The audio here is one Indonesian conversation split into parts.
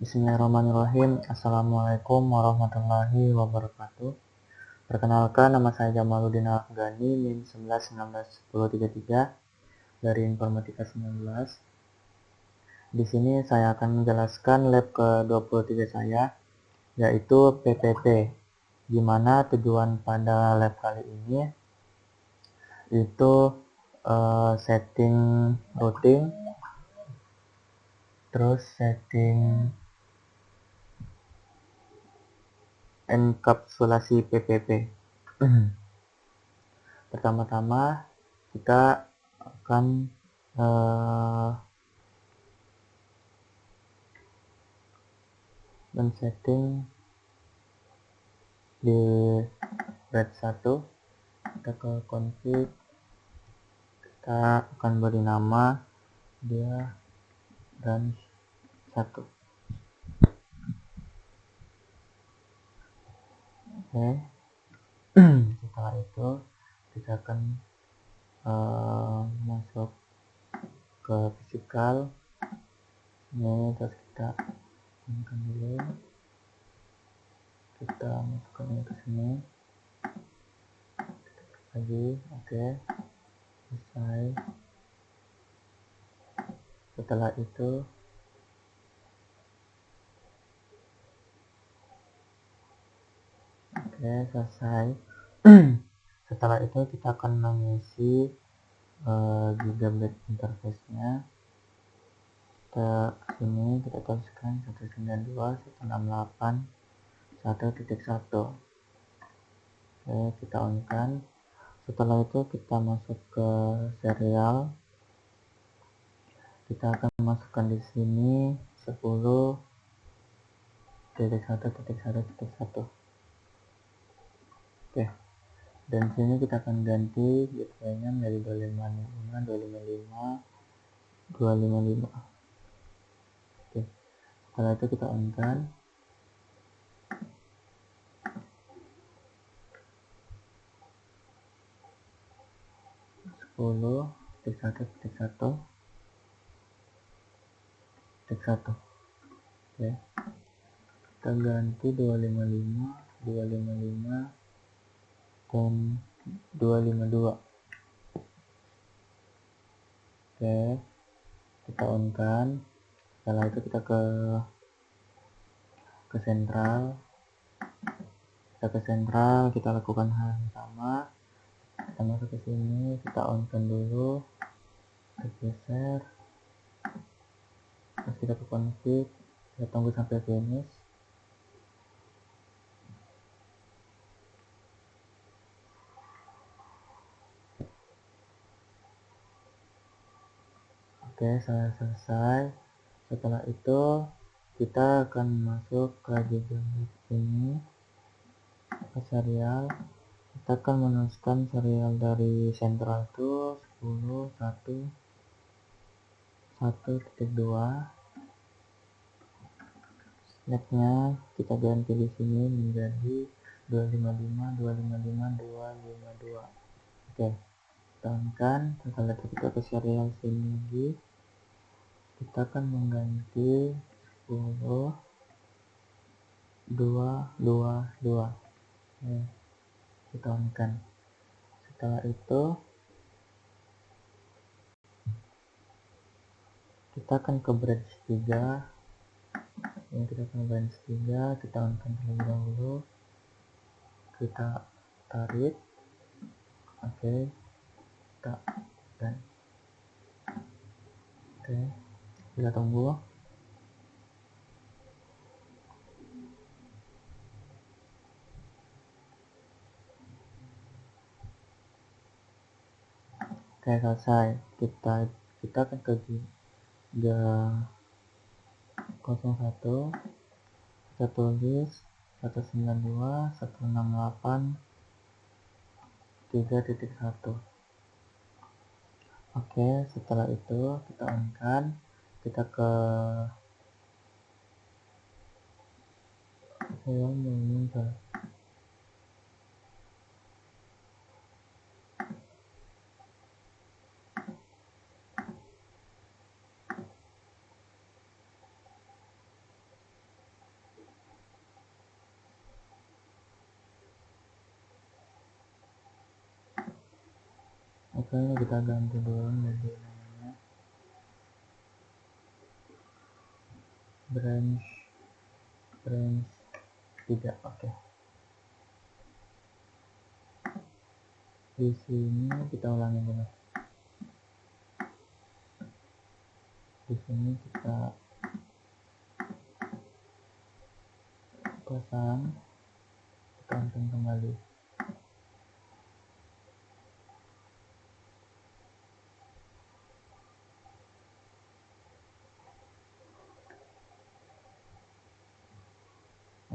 Bismillahirrahmanirrahim. Assalamualaikum warahmatullahi wabarakatuh. Perkenalkan, nama saya Jamaluddin Afghani, NIM 11191033 dari Informatika 19. Di sini saya akan menjelaskan lab ke-23 saya, yaitu PPP, di mana tujuan pada lab kali ini itu setting routing, terus setting enkapsulasi PPP. Pertama-tama kita akan men-setting di RAID 1. Kita ke config, kita akan beri nama dia branch 1. Oke. Setelah itu kita akan masuk ke physical. Ini terus kita tekan dulu, kita masukkan ini ke sini lagi. Oke, selesai. Setelah itu selesai. Setelah itu kita akan mengisi Gigabyte interface-nya. Kita sini kita tuliskan 192.168.1.1. Oke, kita on-kan. Setelah itu kita masuk ke serial. Kita akan masukkan di sini 10.1.1.1. Oke. Dan sini kita akan ganti gateway-nya dari 255. Oke. Setelah itu kita on-kan. 10.1.1.1. Oke. Kita ganti 255 dan 252. Oke, kita on-kan. Setelah itu kita ke sentral. Kita lakukan hal yang sama. Kita masuk ke sini, kita on-kan dulu, kita geser, terus kita ke config, kita tunggu sampai finish. Oke, selesai. Setelah itu kita akan masuk ke Gigabyte ini, ke serial. Kita akan menuliskan serial dari sentral itu 10.1.1.2. Snapnya kita ganti di sini menjadi 255. Oke, kita on-kan. Setelah itu kita ke serial sini lagi. Kita akan mengganti 10.2.2.2. Oke, kita on-kan. Setelah itu kita akan ke branch 3. Ini kita akan branch 3, kita on-kan terlebih dahulu. Kita tarik. Oke, kita dan oke, kita tunggu. Oke, selesai. Kita akan ke Giga 01. Kita tulis 192.168.3.1. Oke, setelah itu kita on-kan. Kita ke Oke, kita ganti dulu jadi namanya branch 3. Oke. Di sini kita ulangi dulu. Di sini kita pasang, tekan kembali.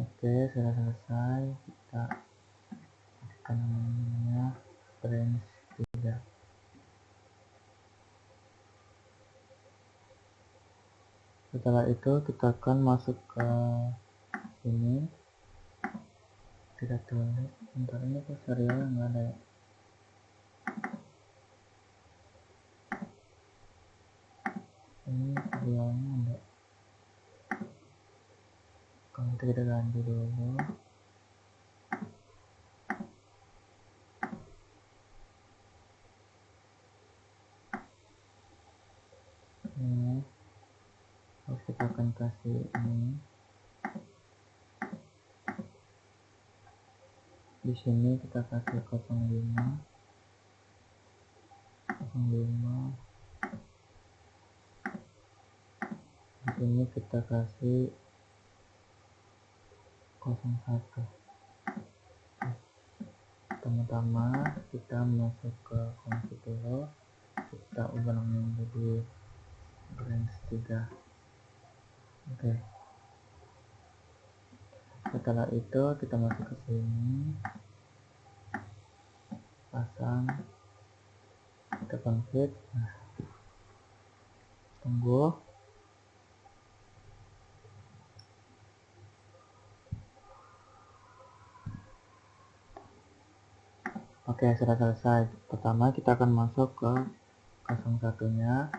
Oke, sudah selesai. Kita tekan namanya branch 3. Setelah itu kita akan masuk ke sini. Kita tulis, bentar, ini kok serialnya nggak ada ya? Ini serialnya ada. Kalau kita ganti dulu. Ini harus kita akan kasih ini. Di sini kita kasih 05. Di sini kita kasih 01. Pertama-tama kita masuk ke kunci dulu, kita ubah namanya jadi branch 3. Oke. Setelah itu kita masuk ke sini, pasang, kita config. Nah, tunggu. Oke, sudah selesai. Pertama kita akan masuk ke 01-nya,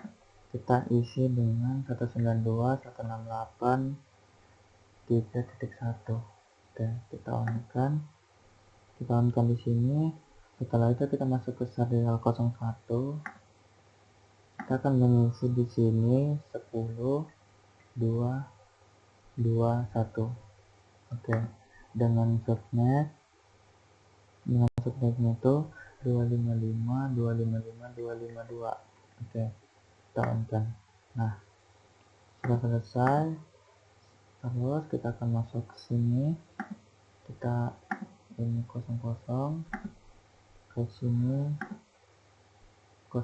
kita isi dengan 192.168.3.1. Oke, kita on-kan di sini. Setelah itu kita masuk ke serial 01. Kita akan mengisi di sini 10, 2, 2, 1. Oke, dengan subnet itu 255.255.252. Oke, kita on-kan. Nah, sudah selesai. Terus kita akan masuk ke sini, kita ini 00, ke sini 00.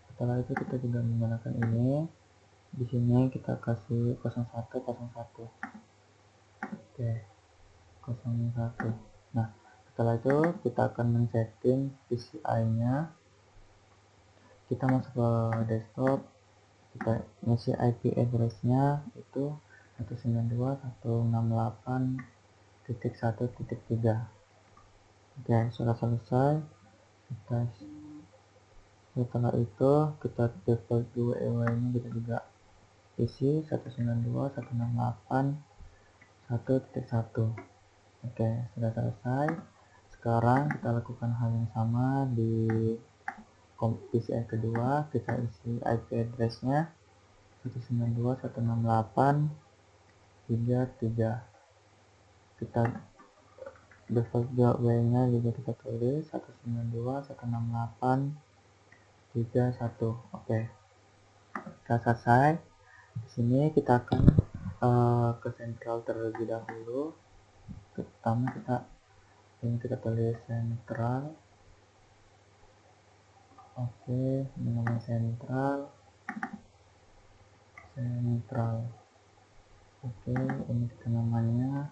Setelah itu kita juga menggunakan ini. Di sini kita kasih 0101. Oke, 01. Nah, setelah itu kita akan men-setting PCI-nya. Kita masuk ke desktop, kita ngisi IP address-nya itu 192.168.1.3. Oke, sudah selesai. Setelah itu kita default UEY-nya kita juga isi 192.168.1.1. Oke, sudah selesai. Sekarang kita lakukan hal yang sama di PCI kedua, kita isi IP address-nya 192.168.3.3. kita default gateway-nya juga kita tulis 192.168.3.1. Oke, kita selesai. Di sini kita akan ke sentral terlebih dahulu. Pertama kita tulis sentral. Oke, ini namanya sentral. Oke, ini kita namanya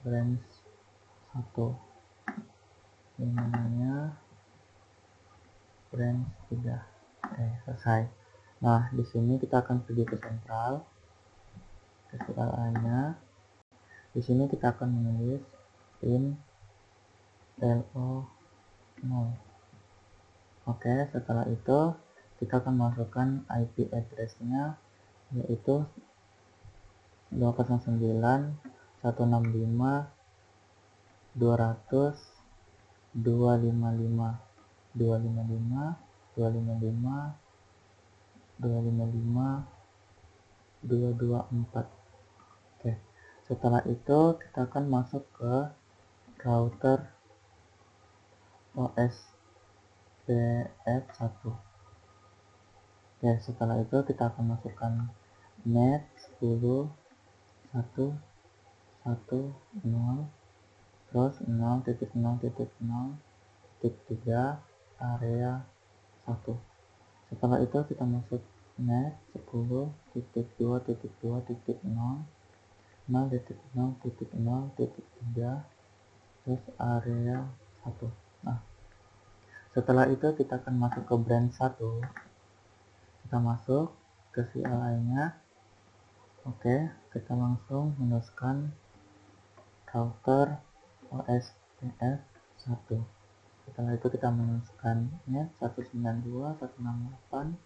branch 1. Ini namanya branch 3. Oke, selesai. Nah, di sini kita akan pergi ke sentral. Ke CLI-nya. Di sini kita akan menulis in LO 0. Oke, setelah itu kita akan masukkan IP address-nya, yaitu 209.165.200 255 255 255 255 224. Oke, setelah itu kita akan masuk ke router OSPF1. Oke, setelah itu kita akan masukkan net 10 1 1 0 terus 0.0.0.3 area 1. Setelah itu kita masuk net 10.2.2.0 0.0.0.3 terus area 1. Nah, setelah itu kita akan masuk ke branch 1. Kita masuk ke CLI nya. Oke, kita langsung menuliskan router OSPF 1. Setelah itu kita menuliskan net 192.168.1.0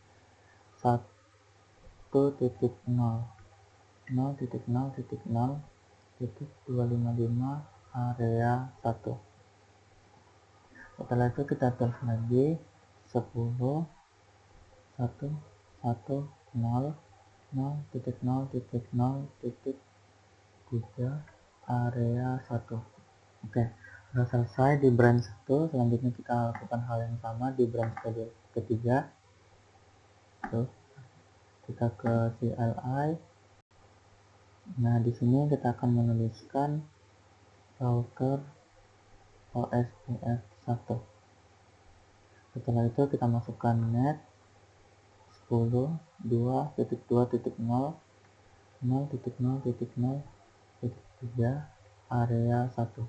0.0.0.255 area 1. Setelah itu kita tulis lagi 10 1 1 0 0.0.0.3 area 1. Oke, sudah selesai di branch 1. Selanjutnya kita lakukan hal yang sama di branch ketiga. Terus kita ke CLI. Nah, di sini kita akan menuliskan router OSPF 1. Setelah itu kita masukkan net 10 2.2.0 0.0.0.3 area 1.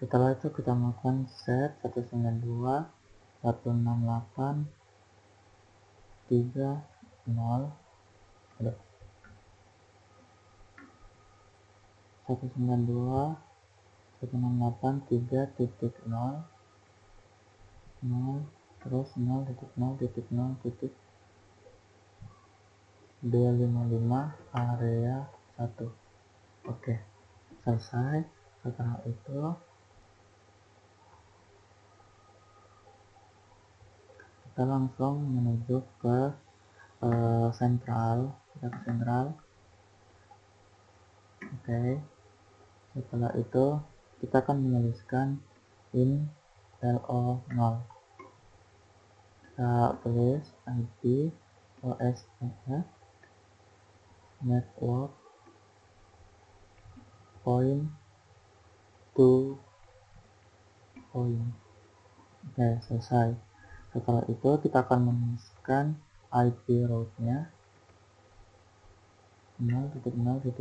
Setelah itu kita melakukan set 192.168.3.0 192.168.3.0 0 terus 0.0.0.255 area 1. Oke, selesai. Setelah itu kita langsung menuju ke sentral. Kita ke sentral. Oke, setelah itu kita akan menuliskan in LO0. Kita tulis IP OSPF network point to point. Oke, selesai. Setelah itu kita akan menuliskan IP route-nya 0.0.0.0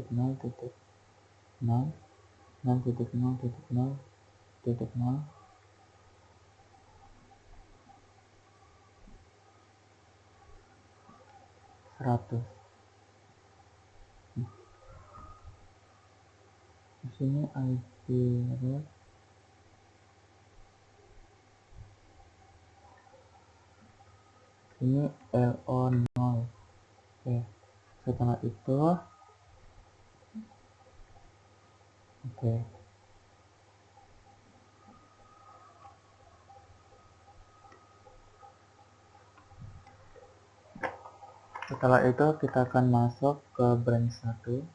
0.0.0.0 100. Di sini IP route ini LO0. Oke, setelah itu setelah itu kita akan masuk ke branch 1.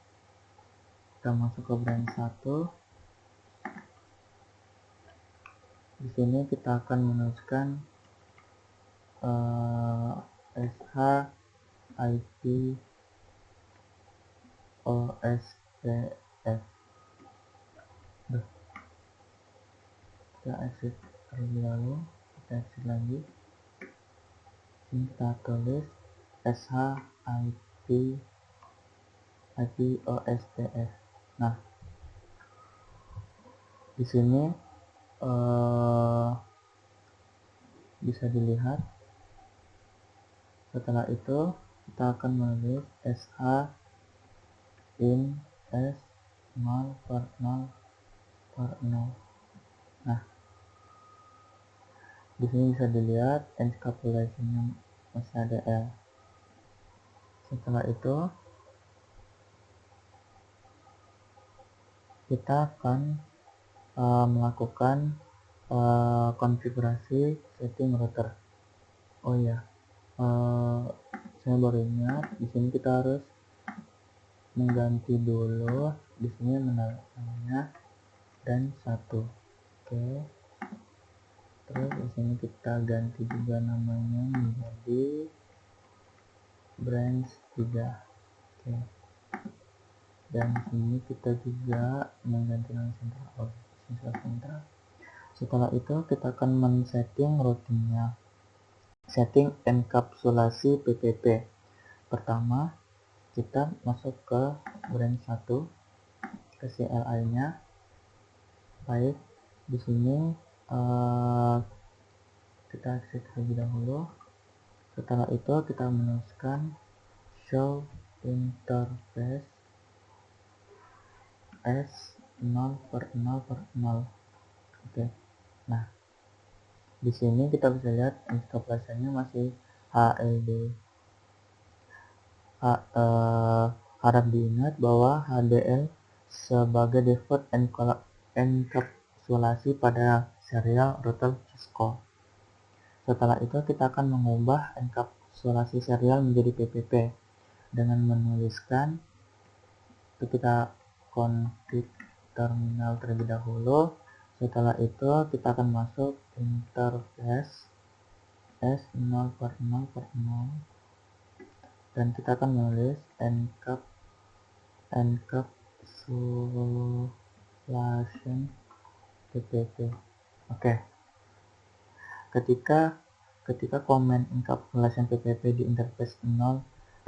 Kita masuk ke branch 1. Di sini kita akan menuliskan SH IP OSPF. Kita exit terlebih dahulu. Kita exit lagi. Ini kita tulis SH IP OSPF. Nah, di sini bisa dilihat. Setelah itu kita akan menulis SH in S 0/0/0. Nah, di sini bisa dilihat encapsulation-nya masih ada L. Setelah itu kita akan melakukan konfigurasi setting router. Oh ya, saya baru ingat, di sini kita harus mengganti dulu di sini namanya dan 1. Oke. Terus di sini kita ganti juga namanya menjadi branch 3. Oke. Dan di sini kita juga mengganti nama sentral. Setelah itu kita akan men-setting routingnya. Setting enkapsulasi PPP. Pertama, kita masuk ke branch 1, ke CLI-nya. Baik, di sini kita exit terlebih dahulu. Setelah itu kita menuliskan show interface as 0/0/0. Oke. Nah, di sini kita bisa lihat enkapsulasinya masih HLD. Harap diingat bahwa HDL sebagai default enkapsulasi pada serial router Cisco. Setelah itu kita akan mengubah enkapsulasi serial menjadi PPP dengan menuliskan, kita config terminal terlebih dahulu. Setelah itu kita akan masuk interface S0/0/0 dan kita akan menulis encapsulation PPP. Oke. Ketika komen encapsulation PPP di interface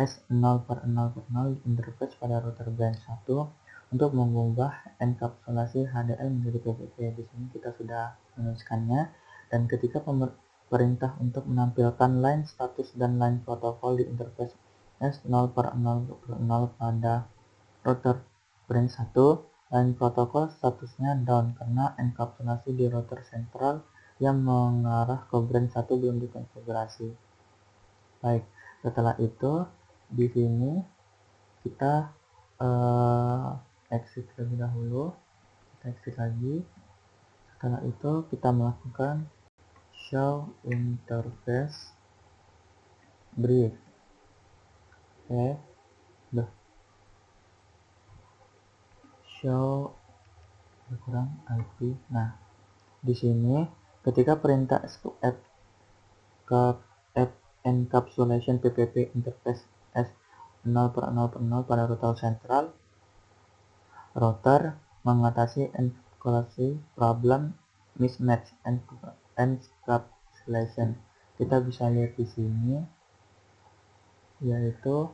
S0/0/0 interface pada router branch 1 untuk mengubah enkapsulasi HDL menjadi PPP. Di sini kita sudah menuliskannya, dan ketika perintah untuk menampilkan line status dan line protokol di interface S0/0/0 pada router branch 1, line protokol statusnya down karena enkapsulasi di router sentral yang mengarah ke branch 1 belum dikonfigurasi. Baik, setelah itu di sini kita exit terlebih dahulu. Kita exit lagi. Setelah itu kita melakukan show interface brief. Oke. Show berkurang IP. Nah, di sini ketika perintah encapsulation PPP interface S0/0/0 pada router sentral, router mengatasi encapsulasi problem mismatch encapsulation. Kita bisa lihat di sini, yaitu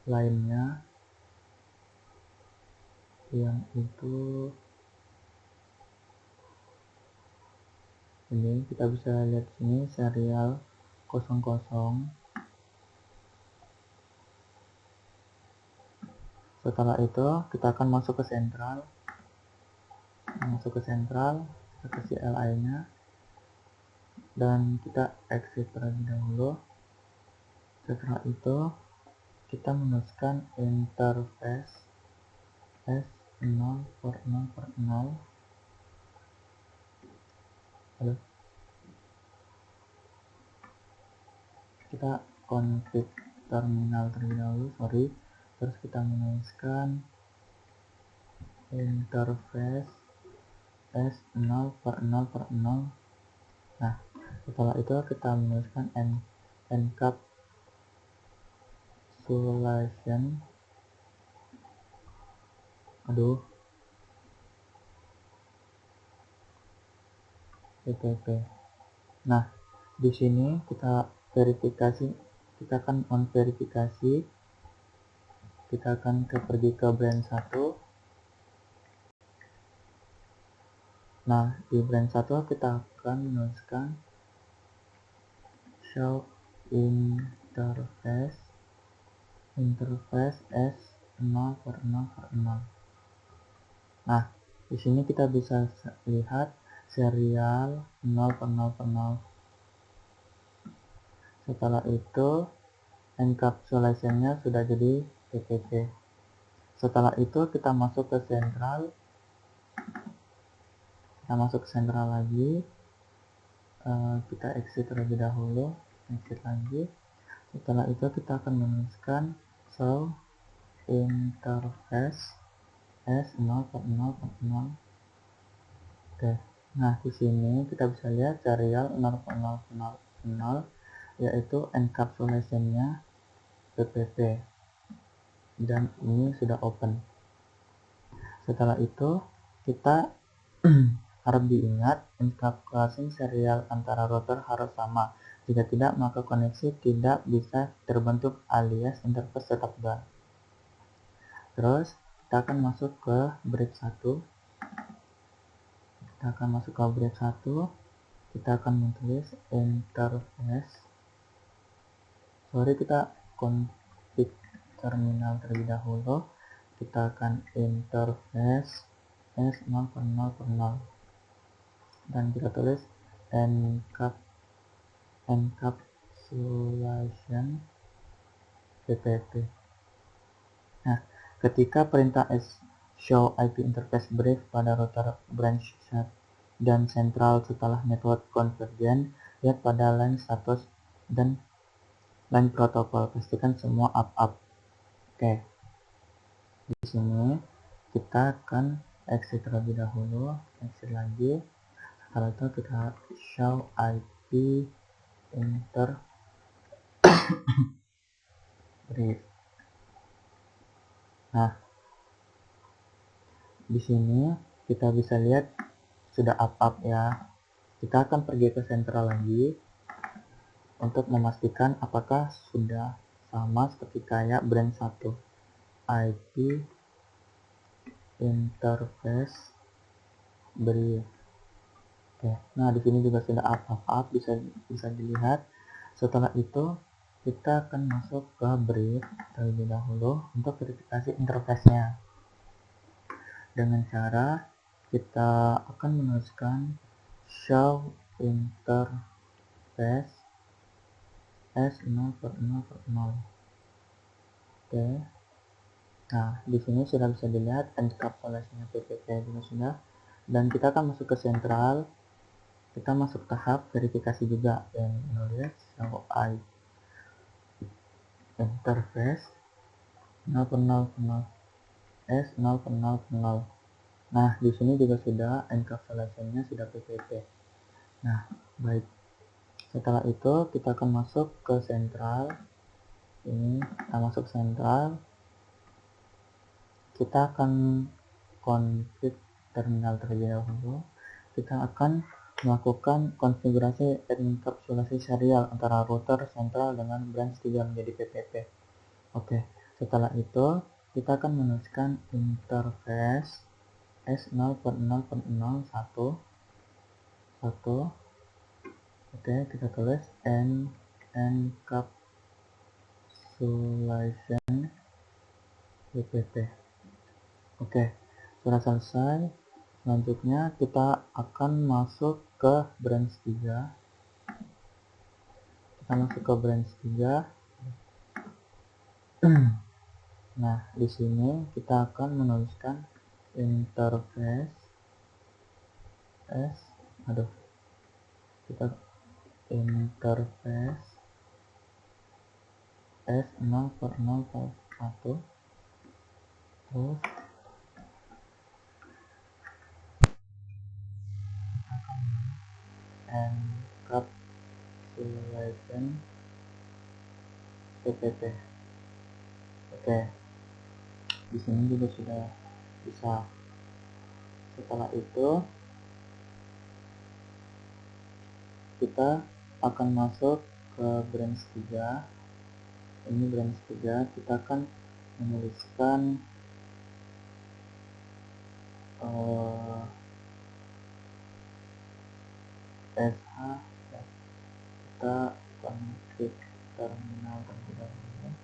lainnya yang itu ini kita bisa lihat sini serial 00. Setelah itu kita akan masuk ke sentral, kita ke CLI nya dan kita exit terlebih dahulu. Setelah itu kita menuliskan interface S0/0/0. Kita config terminal terlebih dahulu, terus kita menuliskan interface S0/0/0. Nah, setelah itu kita menuliskan encapsulation PPP. Nah, di sini kita verifikasi, kita akan verifikasi, kita akan pergi ke branch 1. Nah, di branch 1 kita akan menuliskan show interface S0/0/0. Nah, di sini kita bisa lihat serial 0/0/0. Setelah itu encapsulation-nya sudah jadi PPP. Setelah itu kita masuk ke sentral. Kita masuk ke sentral lagi, kita exit terlebih dahulu, exit lagi. Setelah itu kita akan menuliskan show interface S0.0.0. Oke, nah di sini kita bisa lihat serial 0.0.0 yaitu encapsulation-nya PPP, dan ini sudah open. Setelah itu kita harap diingat encapsulation serial antara router harus sama. Jika tidak, maka koneksi tidak bisa terbentuk alias interface tetap down. Terus kita akan masuk ke break 1. Kita akan menulis interface. Kita config terminal terlebih dahulu. Kita akan interface S0.0.0 dan kita tulis encapsulation PPP. Nah, ketika perintah show IP interface brief pada router branch set dan sentral setelah network convergence, lihat pada line status dan line protokol, pastikan semua up. Oke, di sini kita akan exit terlebih dahulu, exit lagi. Setelah itu kita show IP inter brief. Nah, di sini kita bisa lihat sudah up ya. Kita akan pergi ke sentral lagi untuk memastikan apakah sudah sama seperti kayak brand 1. IP interface brief. Oke, nah di sini juga sudah up bisa dilihat. Setelah itu kita akan masuk ke brief terlebih dahulu untuk verifikasi interface-nya dengan cara kita akan menuliskan show interface S0.0.0. Oke, nah di sini sudah bisa dilihat encapsulation PPP juga sudah, dan kita akan masuk ke sentral. Kita masuk tahap verifikasi juga yang menulis show IP interface 0.0.0 S0.0.0. Nah, di sini juga sudah encapsulation-nya sudah PPP. Nah, baik. Setelah itu kita akan masuk ke sentral. Ini kita masuk sentral. Kita akan config terminal terlebih dahulu. Kita akan melakukan konfigurasi encapsulasi serial antara router sentral dengan branch 3 menjadi PPP. Oke, setelah itu kita akan menuliskan interface S0.0.01. Oke, kita tulis encapsulation PPP. Oke, sudah selesai. Selanjutnya kita akan masuk ke branch 3. Nah, di sini kita akan menuliskan interface S0.0.1. Terus encapsulation PPP. Oke, di sini juga sudah bisa. Setelah itu kita akan masuk ke branch 3. Ini branch 3, kita akan menuliskan SH. Kita config terminal terlebih dahulu.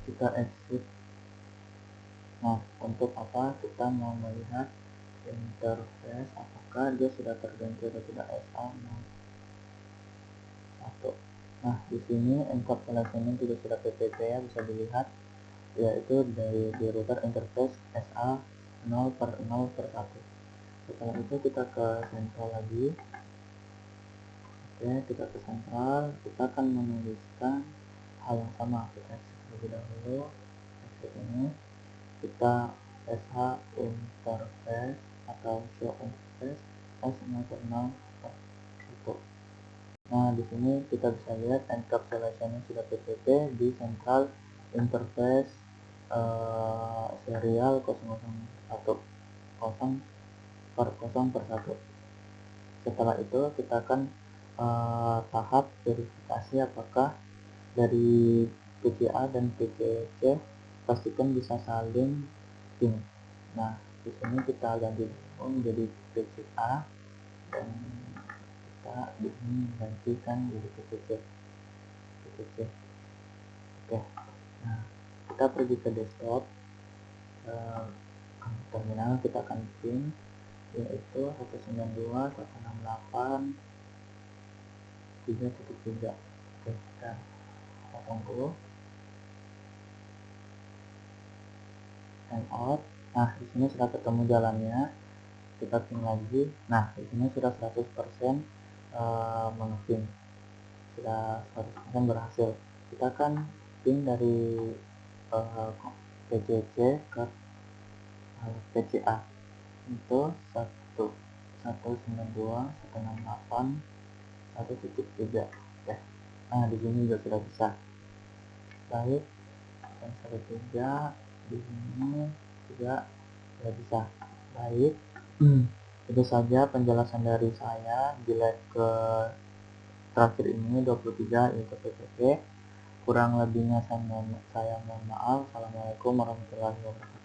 Kita exit. Nah, untuk apa? Kita mau melihat interface apakah dia sudah terganti atau tidak. SH1. Nah, di sini encapsulation-nya juga sudah PPP ya, bisa dilihat, yaitu di router interface SA 0 per 1. Setelah itu kita ke sentral lagi. Oke, kita ke sentral, kita akan menuliskan hal yang sama. Kita exit terlebih dahulu. Exit ini kita sh interface atau show interface s0 per 0 per 1. Nah, di sini kita bisa lihat encapsulation sudah PPT di central interface serial 001 0 per 1. Setelah itu kita akan tahap verifikasi apakah dari PCA dan PCC pastikan bisa saling ping. Nah, di sini kita ganti menjadi PCA dan kita di sini gantikan jadi PCC. Oke. Nah, kita pergi ke desktop, terminal, kita akan ping yaitu 192.168.3.3. Oke, kita tunggu timeout. Nah, di sini sudah ketemu jalannya, kita ping lagi. Nah, di sini sudah 100% mengeping, sudah 100% berhasil. Kita akan ping dari PCC ke PCA itu 192.168.1.3. ya. Nah, di sini juga sudah bisa. Baik, yang 1.3 di sini juga sudah bisa. Baik, itu saja penjelasan dari saya di live ke terakhir ini 23 yaitu PPT. Kurang lebihnya saya mohon maaf. Assalamualaikum warahmatullahi wabarakatuh.